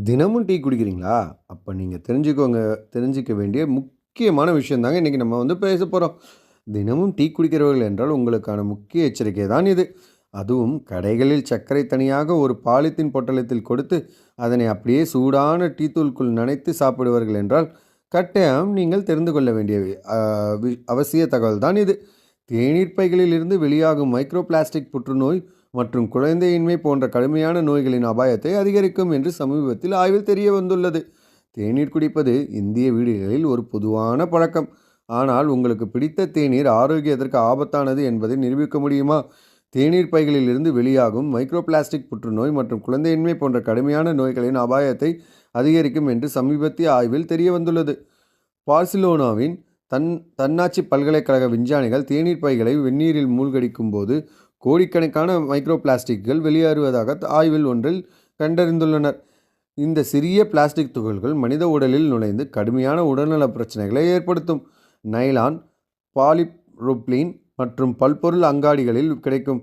தினமும் டீ குடிக்கிறீங்களா? அப்ப நீங்க தெரிஞ்சுக்க வேண்டிய முக்கியமான விஷயம் தாங்க இன்னைக்கு நம்ம பேசப் போறோம். தினமும் டீ குடிக்கிறவர்கள் என்றால் உங்களுக்கான முக்கிய எச்சரிக்கை தான் இது. அதுவும் கடைகளில் சர்க்கரை தனியாக ஒரு பாலித்தீன் பொட்டலத்தில் கொடுத்து, அதனை அப்படியே சூடான டீ தூளுக்குள் நனைத்து சாப்பிடுவார்கள் என்றால், கட்டாயம் நீங்கள் தெரிந்து கொள்ள வேண்டிய அ அவசிய தகவல் தான் இது. தேநீர் பைகளில் இருந்து வெளியாகும் மைக்ரோ பிளாஸ்டிக் புற்றுநோய் மற்றும் குழந்தையின்மை போன்ற கடுமையான நோய்களின் அபாயத்தை அதிகரிக்கும் என்று சமீபத்தில் ஆய்வில் தெரிய வந்துள்ளது. தேநீர் குடிப்பது இந்திய வீடுகளில் ஒரு பொதுவான பழக்கம். ஆனால் உங்களுக்கு பிடித்த தேநீர் ஆரோக்கியத்திற்கு ஆபத்தானது என்பதை நிரூபிக்க முடியுமா? தேநீர் பைகளில் இருந்து வெளியாகும் மைக்ரோ பிளாஸ்டிக் புற்றுநோய் மற்றும் குழந்தையின்மை போன்ற கடுமையான நோய்களின் அபாயத்தை அதிகரிக்கும் என்று சமீபத்திய ஆய்வில் தெரிய வந்துள்ளது. பார்சிலோனாவின் தன்னாட்சி பல்கலைக்கழக விஞ்ஞானிகள் தேநீர் பைகளை வெந்நீரில் மூழ்கடிக்கும் போது கோடிக்கணக்கான மைக்ரோ பிளாஸ்டிக்கள் வெளியேறுவதாக ஆய்வில் ஒன்றில் கண்டறிந்துள்ளனர். இந்த சிறிய பிளாஸ்டிக் துகள்கள் மனித உடலில் நுழைந்து கடுமையான உடல்நல பிரச்சனைகளை ஏற்படுத்தும். நைலான், பாலிப்ரோப்ளீன் மற்றும் பல்பொருள் அங்காடிகளில் கிடைக்கும்